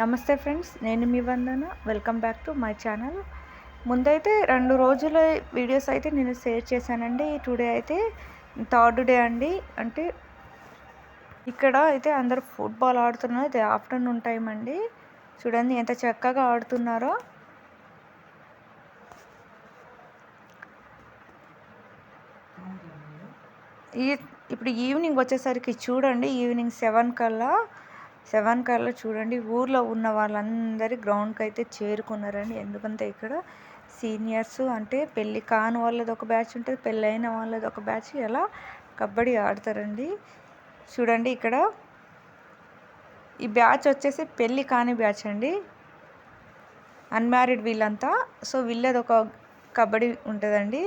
నమస్తే ఫ్రెండ్స్, నేను మీ Vandana. Welcome back to my channel. ముందైతే 2 రోజుల వీడియోస్ అయితే నేను షేర్ చేశానండి. టుడే అయితే థర్డ్ డే అండి. అంటే ఇక్కడ అయితే అందరూ ఫుట్బాల్ ఆడుతున్నారు. ఇది ఆఫ్టర్నూన్ టైం అండి. చూడండి ఎంత చక్కగా ఆడుతున్నారో. ఇప్పుడు ఈవినింగ్ వచ్చేసరికి చూడండి, ఈవినింగ్ 7 కల్లా చూడండి ఊర్లో ఉన్న వాళ్ళందరూ గ్రౌండ్కి అయితే చేరుకున్నారండి. ఎందుకంటే ఇక్కడ సీనియర్స్ అంటే పెళ్ళి కాని వాళ్ళది ఒక బ్యాచ్ ఉంటుంది, పెళ్ళైన వాళ్ళది ఒక బ్యాచ్, ఎలా కబడ్డీ ఆడతారండి. చూడండి ఇక్కడ ఈ బ్యాచ్ వచ్చేసి పెళ్ళి కాని బ్యాచ్ అండి, అన్మ్యారీడ్ వీళ్ళంతా. సో వీళ్ళది ఒక కబడ్డీ ఉంటుందండి.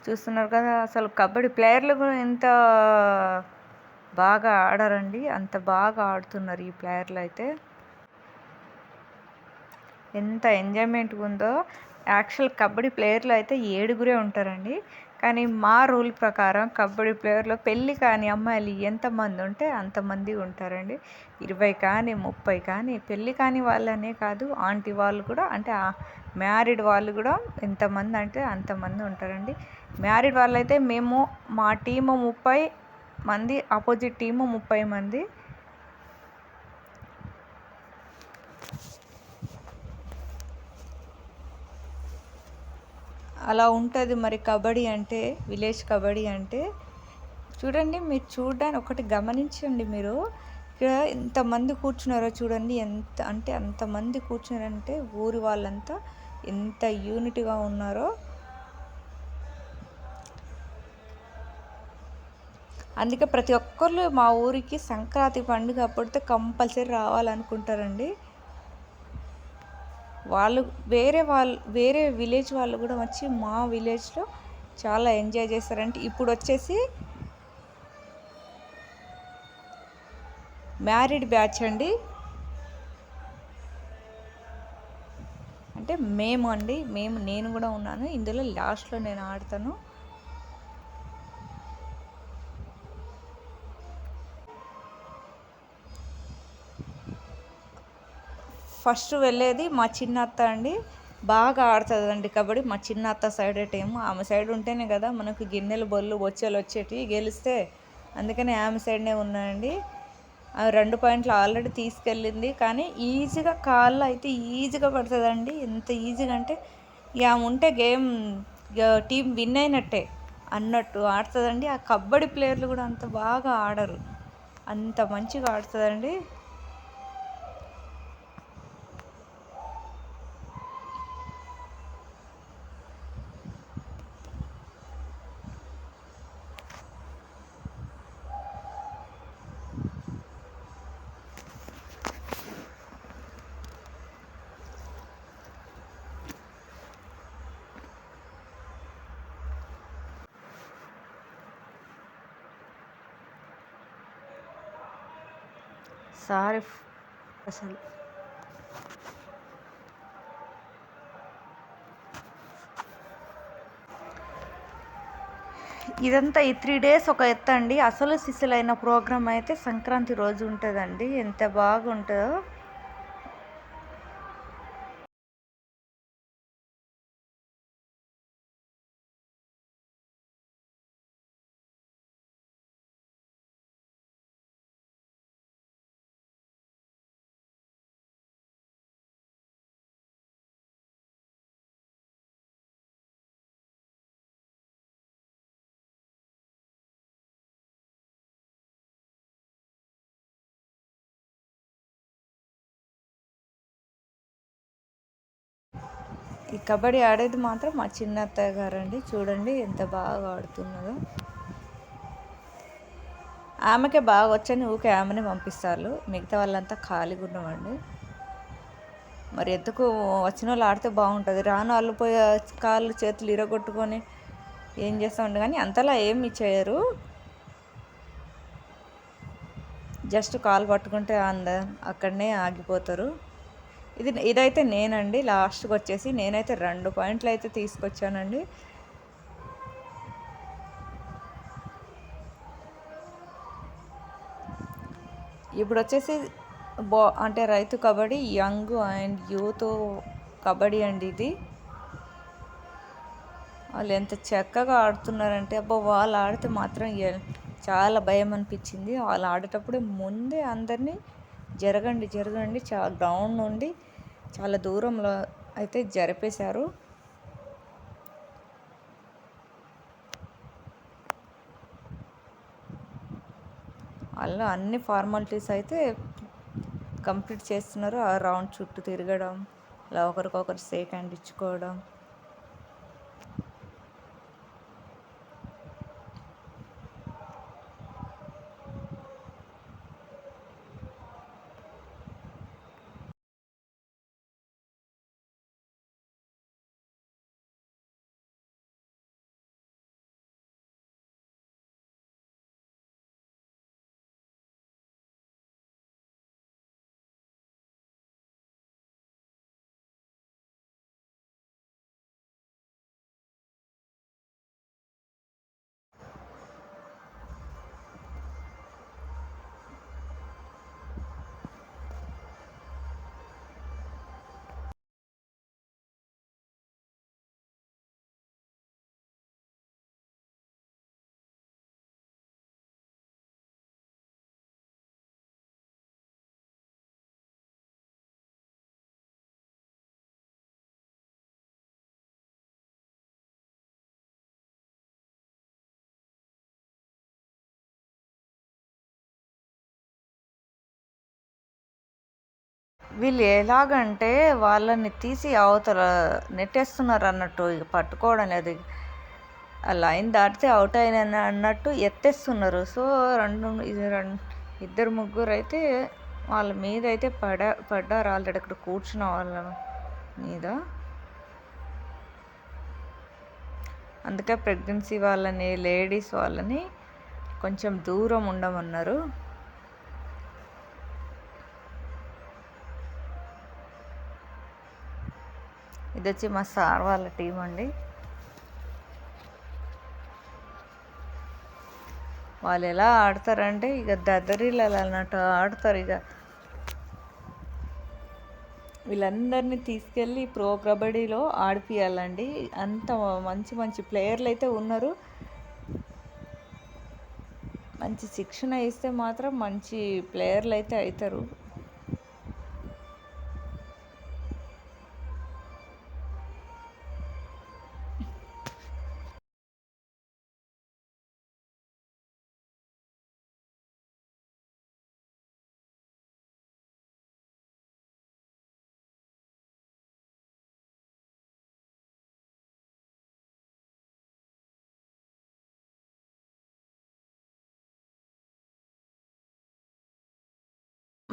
చూస్తున్నారు కదా, అసలు కబడ్డీ ప్లేయర్లు కూడా ఎంత బాగా ఆడారండి, అంత బాగా ఆడుతున్నారు ఈ ప్లేయర్లు అయితే. ఎంత ఎంజాయ్మెంట్గా ఉందో. యాక్చువల్ కబడ్డీ ప్లేయర్లు అయితే 7గురే ఉంటారండి. కానీ మా రూల్ ప్రకారం కబడ్డీ ప్లేయర్లో పెళ్ళి కాని అమ్మాయిలు ఎంతమంది ఉంటే అంతమంది ఉంటారండి. 20 కానీ 30 కానీ, పెళ్ళి కాని వాళ్ళనే కాదు, ఆంటీ వాళ్ళు కూడా, అంటే మ్యారీడ్ వాళ్ళు కూడా ఎంతమంది అంటే అంతమంది ఉంటారండి. మ్యారీడ్ వాళ్ళైతే మా టీము 30 మంది, ఆపోజిట్ టీము 30 మంది. అలా ఉంటుంది మరి కబడ్డీ అంటే, విలేజ్ కబడ్డీ అంటే. చూడండి, మీరు చూడడానికి ఒకటి గమనించండి. మీరు ఇక్కడ ఎంతమంది కూర్చున్నారో చూడండి. ఎంత అంటే అంతమంది కూర్చున్నారంటే ఊరి వాళ్ళంతా ఎంత యూనిట్గా ఉన్నారో. అందుకే ప్రతి ఒక్కళ్ళు మా ఊరికి సంక్రాంతి పండుగ అప్పుడితే కంపల్సరీ రావాలనుకుంటారండి. వేరే విలేజ్ వాళ్ళు కూడా వచ్చి మా విలేజ్లో చాలా ఎంజాయ్ చేస్తారంటే. ఇప్పుడు వచ్చేసి మ్యారీడ్ బ్యాచ్ అండి. అంటే నేను కూడా ఉన్నాను ఇందులో. లాస్ట్లో నేను ఆడతాను. ఫస్ట్ వెళ్ళేది మా చిన్న అత్త అండి. బాగా ఆడుతుందండి కబడ్డీ. మా చిన్న అత్త సైడ్ టీము. ఆమె సైడ్ ఉంటేనే కదా మనకు గిన్నెలు బొల్లు బొచ్చెలు వచ్చేటివి గెలిస్తే. అందుకని ఆమె సైడ్నే ఉన్నాయండి. ఆమె 2 పాయింట్లు ఆల్రెడీ తీసుకెళ్ళింది. కానీ ఈజీగా కాళ్ళు అయితే ఈజీగా పడుతుందండి. ఎంత ఈజీగా అంటే ఆమె ఉంటే టీం విన్ అయినట్టే అన్నట్టు ఆడుతుందండి. ఆ కబడ్డీ ప్లేయర్లు కూడా అంత బాగా ఆడరు, అంత మంచిగా ఆడుతుందండి. సారీ అసలు ఇదంతా ఈ 3 డేస్ ఒక ఎత్తండి. అసలు సిసలైన ప్రోగ్రామ్ అయితే సంక్రాంతి రోజు ఉంటుందండి. ఎంత బాగుంటుందో. ఈ కబడ్డీ ఆడేది మాత్రం మా చిన్న అత్తయ్య గారండి. చూడండి ఎంత బాగా ఆడుతున్నదో. ఆమెకే బాగా వచ్చని ఊకే ఆమెనే పంపిస్తారు. మిగతా వాళ్ళంతా ఖాళీగా ఉన్నామండి. మరి ఎందుకు వచ్చిన వాళ్ళు ఆడితే బాగుంటుంది. రాను వాళ్ళు పోయి కాళ్ళు చేతులు ఇరగొట్టుకొని ఏం చేస్తామండి. కానీ అంతలా ఏమి చేయరు. జస్ట్ కాలు పట్టుకుంటే అక్కడనే ఆగిపోతారు. ఇదైతే నేనండి. లాస్ట్కి వచ్చేసి నేనైతే 2 పాయింట్లు అయితే తీసుకొచ్చానండి. ఇప్పుడు వచ్చేసి అంటే రైతు kabaddi young and youth kabaddi అండి ఇది. వాళ్ళు ఎంత చక్కగా ఆడుతున్నారంటే అబ్బా, వాళ్ళు ఆడితే మాత్రం చాలా భయం అనిపించింది. వాళ్ళు ఆడేటప్పుడు ముందే అందరినీ జరగండి జరగండి గ్రౌండ్ నుండి చాలా దూరంలో అయితే జరిపేశారు. వాళ్ళు అన్ని ఫార్మాలిటీస్ అయితే కంప్లీట్ చేస్తున్నారు. ఆ రౌండ్ చుట్టూ తిరగడం, అలా ఒకరికొకరు షేక్ హ్యాండ్ ఇచ్చుకోవడం. వీళ్ళు ఎలాగంటే వాళ్ళని తీసి అవతల నెట్టేస్తున్నారు అన్నట్టు, ఇక పట్టుకోవడం లేదు. ఆ లైన్ దాటితే అవుట్ అయిన అన్నట్టు ఎత్తేస్తున్నారు. సో ఇద్దరు ముగ్గురు అయితే వాళ్ళ మీద అయితే పడ్డారు ఆల్రెడీ అక్కడ కూర్చున్న వాళ్ళ మీద. అందుకే ప్రెగ్నెన్సీ వాళ్ళని, లేడీస్ వాళ్ళని కొంచెం దూరం ఉండమన్నారు. ఇది వచ్చి మా సార్ వాళ్ళ టీం అండి. వాళ్ళు ఎలా ఆడతారంటే ఇక దద్దరిల్లాలి అన్నట్టు ఆడతారు. ఇక వీళ్ళందరినీ తీసుకెళ్ళి ప్రో కబడ్డీలో ఆడిపియాలండి. అంత మంచి మంచి ప్లేయర్లు అయితే ఉన్నారు. మంచి శిక్షణ ఇస్తే మాత్రం మంచి ప్లేయర్లు అయితే అవుతారు.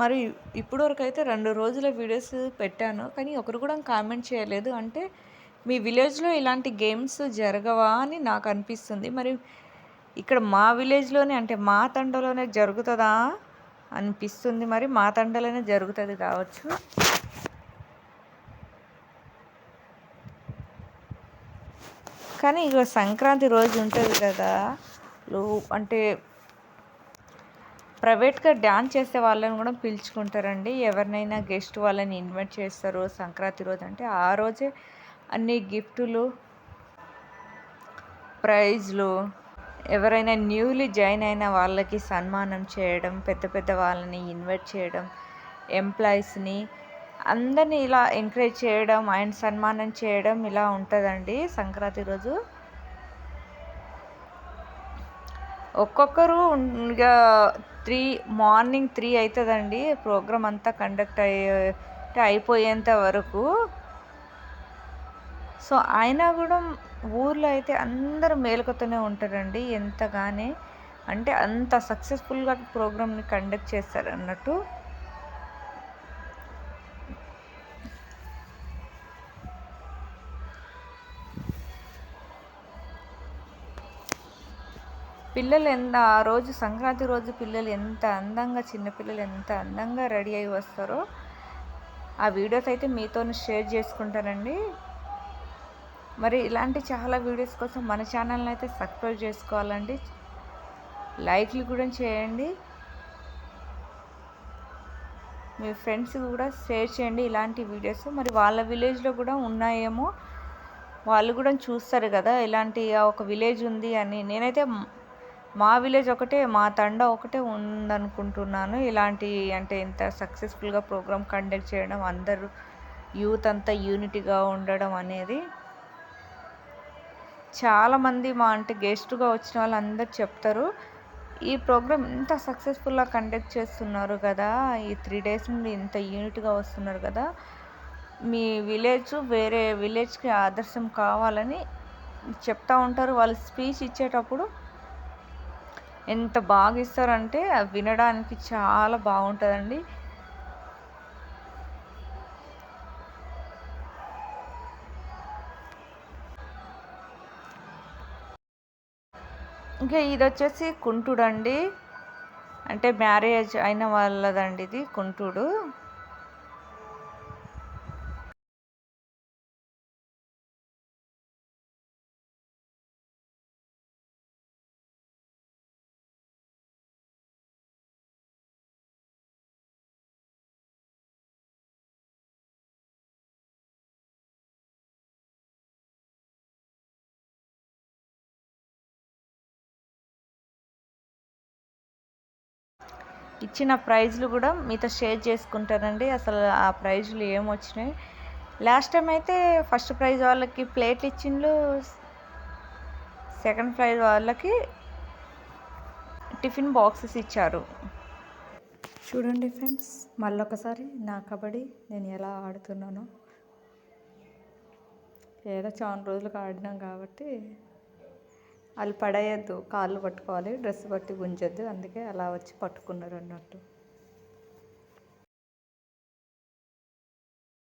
మరి ఇప్పుడు వరకు అయితే 2 రోజుల వీడియోస్ పెట్టాను, కానీ ఒకరు కూడా కామెంట్ చేయలేదు. అంటే మీ విలేజ్లో ఇలాంటి గేమ్స్ జరగవా అని నాకు అనిపిస్తుంది. మరి ఇక్కడ మా విలేజ్లోనే అంటే మా తండలోనే జరుగుతుందా అనిపిస్తుంది. మరి మా తండలోనే జరుగుతుంది కావచ్చు. కానీ ఇక సంక్రాంతి రోజు ఉంటుంది కదా, అంటే ప్రైవేట్గా డ్యాన్స్ చేసే వాళ్ళని కూడా పిలుచుకుంటారండి. ఎవరినైనా గెస్ట్ వాళ్ళని ఇన్వైట్ చేస్తారు సంక్రాంతి రోజు. అంటే ఆ రోజే అన్ని గిఫ్టులు, ప్రైజ్లు, ఎవరైనా న్యూలీ జాయిన్ అయిన వాళ్ళకి సన్మానం చేయడం, పెద్ద పెద్ద వాళ్ళని ఇన్వైట్ చేయడం, ఎంప్లాయీస్ని అందరినీ ఇలా ఎంకరేజ్ చేయడం అండ్ సన్మానం చేయడం ఇలా ఉంటుందండి సంక్రాంతి రోజు. ఒక్కొక్కరు ఇక మార్నింగ్ 3 అవుతుందండి ప్రోగ్రామ్ అంతా కండక్ట్ అయిపోయేంత వరకు. సో అయినా కూడా ఊర్లో అయితే అందరూ మేలుకతోనే ఉంటారండి. ఎంతగానే అంటే అంత సక్సెస్ఫుల్గా ప్రోగ్రామ్ని కండక్ట్ చేస్తారు అన్నట్టు. పిల్లలు ఆ రోజు సంక్రాంతి రోజు పిల్లలు ఎంత అందంగా, చిన్నపిల్లలు ఎంత అందంగా రెడీ అయ్యి వస్తారో ఆ వీడియోస్ అయితే మీతో షేర్ చేసుకుంటానండి. మరి ఇలాంటి చాలా వీడియోస్ కోసం మన ఛానల్ని అయితే సబ్స్క్రైబ్ చేసుకోవాలండి. లైక్లు కూడా చేయండి. మీ ఫ్రెండ్స్ కూడా షేర్ చేయండి ఇలాంటి వీడియోస్. మరి వాళ్ళ విలేజ్లో కూడా ఉన్నాయేమో, వాళ్ళు కూడా చూస్తారు కదా ఇలాంటి ఒక విలేజ్ ఉంది అని. నేనైతే మా విలేజ్ ఒకటే, మా తండా ఒకటే ఉందనుకుంటున్నాను ఇలాంటి, అంటే ఇంత సక్సెస్ఫుల్గా ప్రోగ్రామ్ కండక్ట్ చేయడం, అందరూ యూత్ అంతా యూనిటీగా ఉండడం అనేది. చాలామంది మా అంటే గెస్ట్గా వచ్చిన వాళ్ళు అందరు చెప్తారు, ఈ ప్రోగ్రామ్ ఇంత సక్సెస్ఫుల్గా కండక్ట్ చేస్తున్నారు కదా, ఈ 3 days నుండి ఇంత యూనిట్గా వస్తున్నారు కదా, మీ విలేజ్ వేరే విలేజ్కి ఆదర్శం కావాలని చెప్తూ ఉంటారు. వాళ్ళు స్పీచ్ ఇచ్చేటప్పుడు ఎంత బాగా ఇస్తారంటే వినడానికి చాలా బాగుంటుందండి. ఇంకా ఇది వచ్చేసి కుంటుడు అండి, అంటే మ్యారేజ్ అయిన వాళ్ళదండి ఇది కుంటుడు. ఇచ్చిన ప్రైజ్లు కూడా మీతో షేర్ చేసుకుంటానండి, అసలు ఆ ప్రైజ్లు ఏమొచ్చినాయి. లాస్ట్ టైం అయితే ఫస్ట్ ప్రైజ్ వాళ్ళకి ప్లేట్లు ఇచ్చిండ్రు, సెకండ్ ప్రైజ్ వాళ్ళకి టిఫిన్ బాక్సెస్ ఇచ్చారు. చూడండి ఫ్రెండ్స్, మళ్ళొకసారి నా కబడ్డీ నేను ఎలా ఆడుతున్నానో. ఏదో చాలా రోజులకు ఆడినాం కాబట్టి వాళ్ళు పడేయద్దు, కాళ్ళు పట్టుకోవాలి, డ్రెస్ బట్టి గుంజద్దు, అందుకే అలా వచ్చి పట్టుకున్నారు అన్నట్టు.